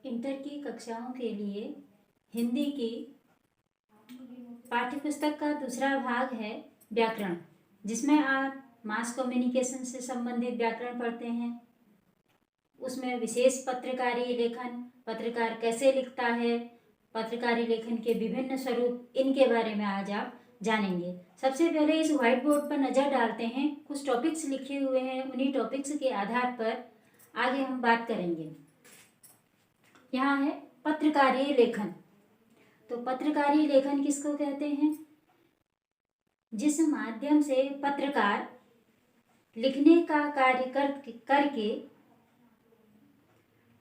Inter की कक्षाओं के लिए हिंदी की पाठ्यपुस्तक का दूसरा भाग है व्याकरण, जिसमें आप मास कम्युनिकेशन से संबंधित व्याकरण पढ़ते हैं। उसमें विशेष पत्रकारी लेखन, पत्रकार कैसे लिखता है, पत्रकारी लेखन के विभिन्न स्वरूप, इनके बारे में आज आप जानेंगे। सबसे पहले इस व्हाइट बोर्ड पर नज़र डालते हैं। कुछ टॉपिक्स लिखे हुए हैं, उन्हीं टॉपिक्स के आधार पर आगे हम बात करेंगे। यहाँ है पत्रकारी लेखन। तो पत्रकारी लेखन किसको कहते हैं? जिस माध्यम से पत्रकार लिखने का कार्य करके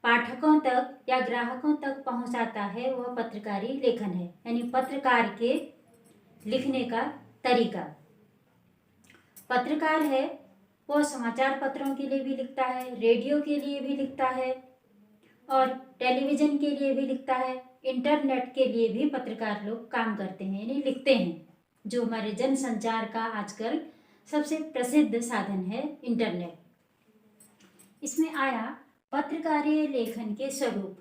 पाठकों तक या ग्राहकों तक पहुंचाता है, वह पत्रकारी लेखन है। यानी पत्रकार के लिखने का तरीका। पत्रकार है वह समाचार पत्रों के लिए भी लिखता है, रेडियो के लिए भी लिखता है और टेलीविज़न के लिए भी लिखता है। इंटरनेट के लिए भी पत्रकार लोग काम करते हैं, यानी लिखते हैं, जो हमारे जनसंचार का आजकल सबसे प्रसिद्ध साधन है इंटरनेट। इसमें आया पत्रकारी लेखन के स्वरूप।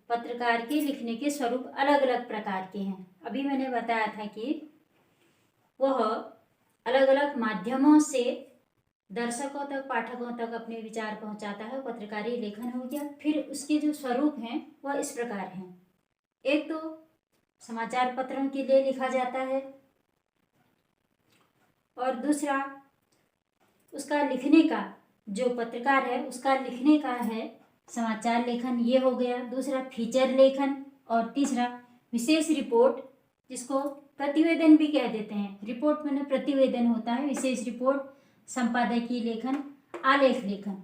पत्रकार के लिखने के स्वरूप अलग अलग प्रकार के हैं। अभी मैंने बताया था कि वह अलग अलग माध्यमों से दर्शकों तक, पाठकों तक अपने विचार पहुंचाता है, पत्रकारी लेखन हो गया। फिर उसके जो स्वरूप हैं वह इस प्रकार हैं। एक तो समाचार पत्रों के लिए लिखा जाता है और दूसरा उसका लिखने का, जो पत्रकार है उसका लिखने का है समाचार लेखन, ये हो गया। दूसरा फीचर लेखन और तीसरा विशेष रिपोर्ट, जिसको प्रतिवेदन भी कह देते हैं। रिपोर्ट में प्रतिवेदन होता है, विशेष रिपोर्ट, संपादकीय लेखन, आलेख लेखन।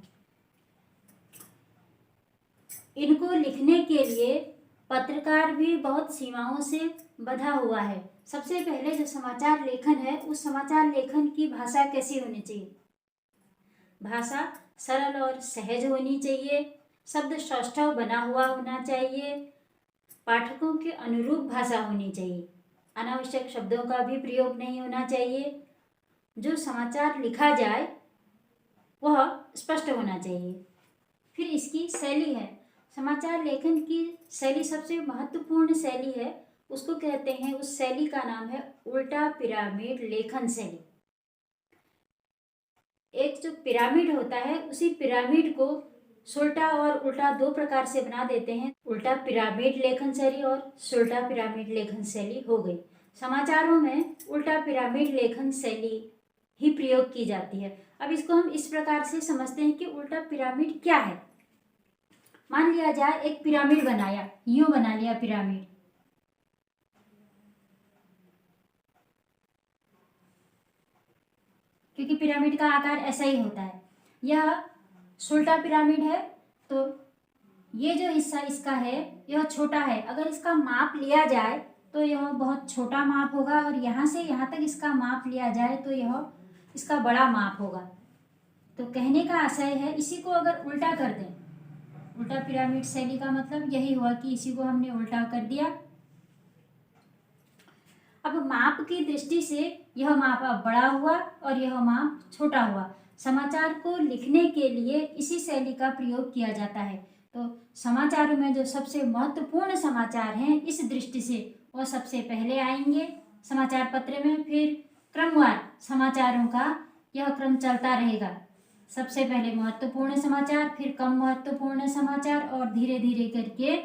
इनको लिखने के लिए पत्रकार भी बहुत सीमाओं से बंधा हुआ है। सबसे पहले जो समाचार लेखन है, उस समाचार लेखन की भाषा कैसी होनी चाहिए? भाषा सरल और सहज होनी चाहिए, शब्द सौष्ठव बना हुआ होना चाहिए, पाठकों के अनुरूप भाषा होनी चाहिए, अनावश्यक शब्दों का भी प्रयोग नहीं होना चाहिए। जो समाचार लिखा जाए वह स्पष्ट होना चाहिए। फिर इसकी शैली है, समाचार लेखन की शैली सबसे महत्वपूर्ण शैली है, उसको कहते हैं, उस शैली का नाम है उल्टा पिरामिड लेखन शैली। एक जो पिरामिड होता है, उसी पिरामिड को सुल्टा और उल्टा दो प्रकार से बना देते हैं। उल्टा पिरामिड लेखन शैली और सुल्टा पिरामिड लेखन शैली हो गई। समाचारों में उल्टा पिरामिड लेखन शैली ही प्रयोग की जाती है। अब इसको हम इस प्रकार से समझते हैं कि उल्टा पिरामिड क्या है। मान लिया जाए एक पिरामिड बनाया, यूं बना लिया पिरामिड, क्योंकि पिरामिड का आकार ऐसा ही होता है। यह सुल्टा पिरामिड है, तो ये जो हिस्सा इसका है यह छोटा है। अगर इसका माप लिया जाए तो यह बहुत छोटा माप होगा, और यहाँ से यहाँ तक इसका माप लिया जाए तो यह इसका बड़ा माप होगा। तो कहने का आशय है, इसी को अगर उल्टा कर दें, उल्टा पिरामिड शैली का मतलब यही हुआ कि इसी को हमने उल्टा कर दिया। अब माप की दृष्टि से यह माप अब बड़ा हुआ और यह माप छोटा हुआ। समाचार को लिखने के लिए इसी शैली का प्रयोग किया जाता है। तो समाचारों में जो सबसे महत्वपूर्ण समाचार हैं, इस दृष्टि से वह सबसे पहले आएंगे समाचार पत्र में। फिर क्रमवार समाचारों का यह क्रम चलता रहेगा। सबसे पहले महत्वपूर्ण समाचार, फिर कम महत्वपूर्ण समाचार, और धीरे धीरे करके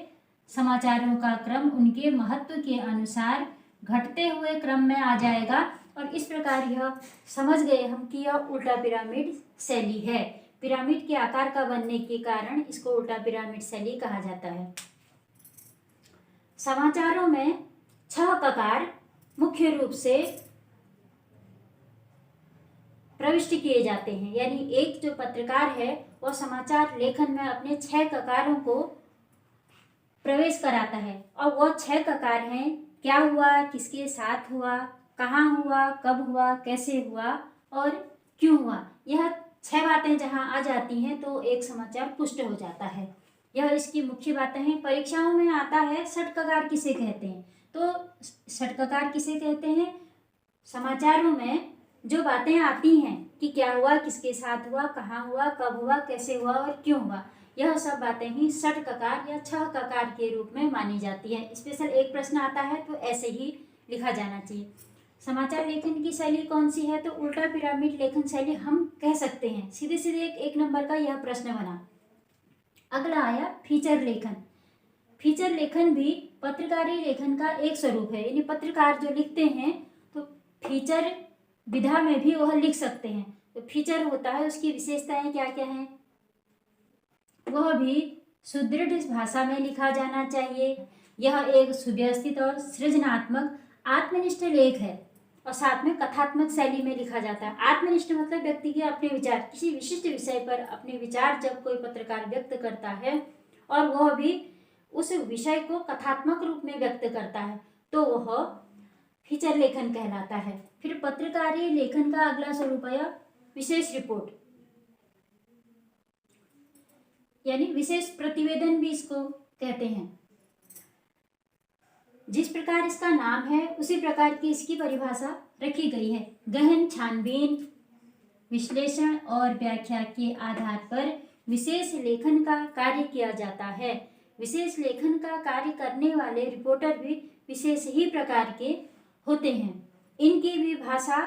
समाचारों का क्रम उनके महत्व के अनुसार घटते हुए क्रम में आ जाएगा। और इस प्रकार यह समझ गए हम कि यह उल्टा पिरामिड शैली है। पिरामिड के आकार का बनने के कारण इसको उल्टा पिरामिड शैली कहा जाता है। समाचारों में 6 ककार मुख्य रूप से प्रविष्ट किए जाते हैं। यानी एक जो पत्रकार है वह समाचार लेखन में अपने 6 ककारों को प्रवेश कराता है। और वह 6 ककार हैं, क्या हुआ, किसके साथ हुआ, कहाँ हुआ, कब हुआ, कैसे हुआ और क्यों हुआ। यह 6 बातें जहाँ आ जाती हैं तो एक समाचार पुष्ट हो जाता है। यह इसकी मुख्य बातें हैं। परीक्षाओं में आता है षटककार किसे कहते हैं। तो षटककार किसे कहते हैं? समाचारों में जो बातें आती हैं कि क्या हुआ, किसके साथ हुआ, कहाँ हुआ, कब हुआ, कैसे हुआ और क्यों हुआ, यह सब बातें ही षट ककार या छह ककार के रूप में मानी जाती है। स्पेशल एक प्रश्न आता है तो ऐसे ही लिखा जाना चाहिए। समाचार लेखन की शैली कौन सी है, तो उल्टा पिरामिड लेखन शैली हम कह सकते हैं। सीधे सीधे एक नंबर का यह प्रश्न बना। अगला आया फीचर लेखन। फीचर लेखन भी पत्रकारी लेखन का एक स्वरूप है, यानी पत्रकार जो लिखते हैं तो फीचर विधा में भी वह लिख सकते हैं। तो फीचर होता है, उसकी विशेषताएं क्या क्या हैं, वह भी सुदृढ़ भाषा में लिखा जाना चाहिए। यह एक सुव्यवस्थित और सृजनात्मक आत्मनिष्ठ लेख है और साथ में कथात्मक शैली में लिखा जाता है। आत्मनिष्ठ मतलब व्यक्ति के अपने विचार, किसी विशिष्ट विषय पर अपने विचार जब कोई पत्रकार व्यक्त करता है और वह भी उस विषय को कथात्मक रूप में व्यक्त करता है तो वह फीचर लेखन कहलाता है। फिर पत्रकारी लेखन का अगला स्वरूप आया विशेष रिपोर्ट, यानी विशेष प्रतिवेदन भी इसको कहते हैं। जिस प्रकार इसका नाम है उसी प्रकार की इसकी परिभाषा रखी गई है। गहन छानबीन, विश्लेषण और व्याख्या के आधार पर विशेष लेखन का कार्य किया जाता है। विशेष लेखन का कार्य करने वाले रिपोर्टर भी विशेष ही प्रकार के होते हैं। इनकी भी भाषा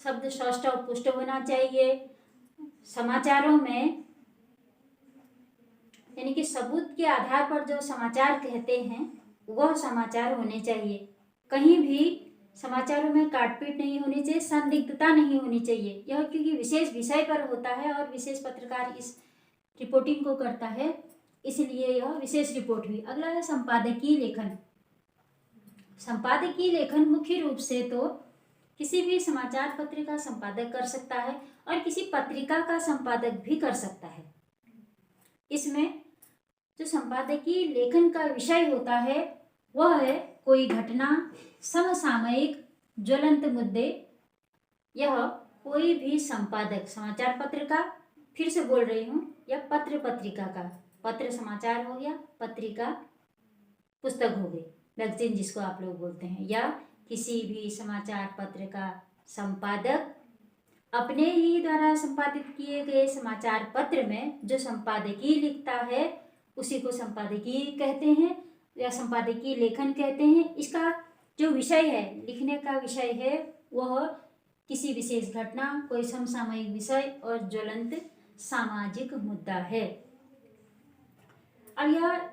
शब्द सौष्ठव पुष्ट होना चाहिए। समाचारों में यानी कि सबूत के आधार पर जो समाचार कहते हैं वह समाचार होने चाहिए। कहीं भी समाचारों में काटपीट नहीं होनी चाहिए, संदिग्धता नहीं होनी चाहिए। यह क्योंकि विशेष विषय पर होता है और विशेष पत्रकार इस रिपोर्टिंग को करता है, इसलिए यह विशेष रिपोर्ट हुई। अगला है संपादकीय लेखन। संपादकीय लेखन मुख्य रूप से तो किसी भी समाचार पत्र का संपादक कर सकता है और किसी पत्रिका का संपादक भी कर सकता है। इसमें जो संपादकीय लेखन का विषय होता है वह है कोई घटना, समसामयिक ज्वलंत मुद्दे। यह कोई भी संपादक समाचार पत्र का, फिर से बोल रही हूँ, या पत्र पत्रिका का, पत्र समाचार हो गया, पत्रिका पुस्तक हो गई, मैगजीन जिसको आप लोग बोलते हैं, या किसी भी समाचार पत्र का संपादक अपने ही द्वारा संपादित किए गए समाचार पत्र में जो संपादकीय लिखता है उसी को संपादकीय कहते हैं या संपादकीय लेखन कहते हैं। इसका जो विषय है, लिखने का विषय है, वह किसी विशेष घटना, कोई समसामयिक विषय और ज्वलंत सामाजिक मुद्दा है। अब यह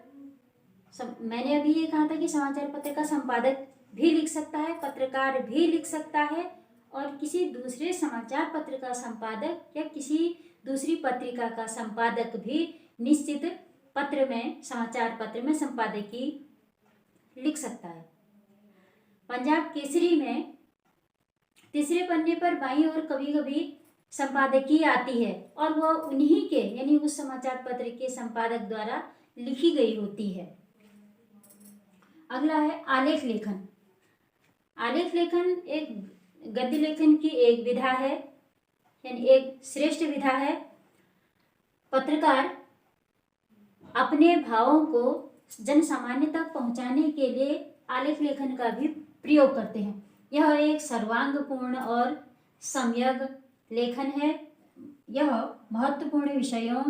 मैंने अभी ये कहा था कि समाचार पत्र का संपादक भी लिख सकता है, पत्रकार भी लिख सकता है और किसी दूसरे समाचार पत्र का संपादक या किसी दूसरी पत्रिका का संपादक भी निश्चित पत्र में, समाचार पत्र में संपादकीय लिख सकता है। पंजाब केसरी में तीसरे पन्ने पर बाईं ओर कभी कभी संपादकीय आती है और वह उन्हीं के यानी उस समाचार पत्र के संपादक द्वारा लिखी गई होती है। अगला है आलेख लेखन। आलेख लेखन एक गद्य लेखन की एक विधा है, यानी एक श्रेष्ठ विधा है। पत्रकार अपने भावों को जन सामान्य तक पहुंचाने के लिए आलेख लेखन का भी प्रयोग करते हैं। यह एक सर्वांगपूर्ण और सम्यक लेखन है। यह महत्वपूर्ण विषयों,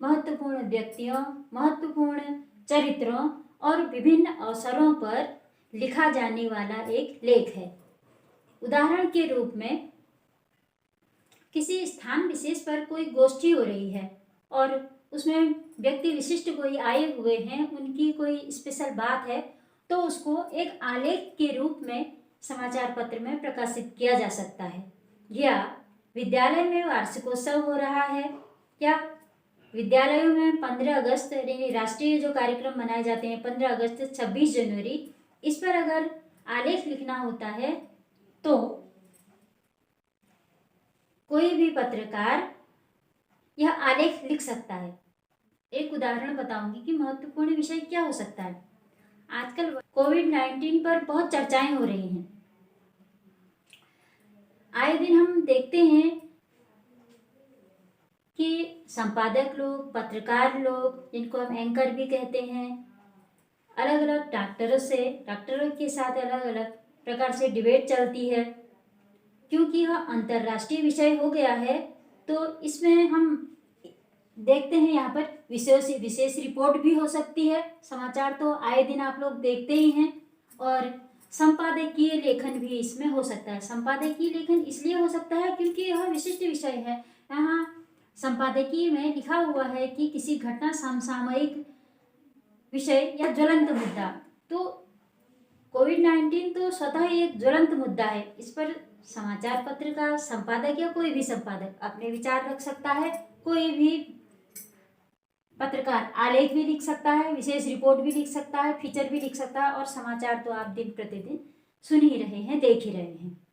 महत्वपूर्ण व्यक्तियों, महत्वपूर्ण चरित्रों और विभिन्न अवसरों पर लिखा जाने वाला एक लेख है। उदाहरण के रूप में किसी स्थान विशेष पर कोई गोष्ठी हो रही है और उसमें व्यक्ति विशिष्ट कोई आए हुए हैं, उनकी कोई स्पेशल बात है, तो उसको एक आलेख के रूप में समाचार पत्र में प्रकाशित किया जा सकता है। या विद्यालय में वार्षिकोत्सव हो रहा है या विद्यालयों में 15 अगस्त यानी राष्ट्रीय जो कार्यक्रम मनाए जाते हैं 15 अगस्त 26 जनवरी, इस पर अगर आलेख लिखना होता है तो कोई भी पत्रकार यह आलेख लिख सकता है। एक उदाहरण बताऊंगी कि महत्वपूर्ण विषय क्या हो सकता है। आजकल कोविड-19 पर बहुत चर्चाएं हो रही हैं। आए दिन हम देखते हैं कि संपादक लोग, पत्रकार लोग, जिनको हम एंकर भी कहते हैं, अलग अलग डॉक्टरों के साथ अलग अलग प्रकार से डिबेट चलती है। क्योंकि यह अंतर्राष्ट्रीय विषय हो गया है तो इसमें हम देखते हैं यहाँ पर विशेष रिपोर्ट भी हो सकती है। समाचार तो आए दिन आप लोग देखते ही हैं। और संपादकीय लेखन भी इसमें हो सकता है। संपादकीय लेखन इसलिए हो सकता है क्योंकि यह विशिष्ट विषय है। यहाँ संपादकीय में लिखा हुआ है कि किसी घटना, समसामयिक विषय या ज्वलंत मुद्दा। तो कोविड-19 तो स्वतः ही एक ज्वलंत मुद्दा है। इस पर समाचार पत्र का संपादक या कोई भी संपादक अपने विचार रख सकता है। कोई भी पत्रकार आलेख भी लिख सकता है, विशेष रिपोर्ट भी लिख सकता है, फीचर भी लिख सकता है। और समाचार तो आप दिन प्रतिदिन सुन ही रहे हैं, देख ही रहे हैं।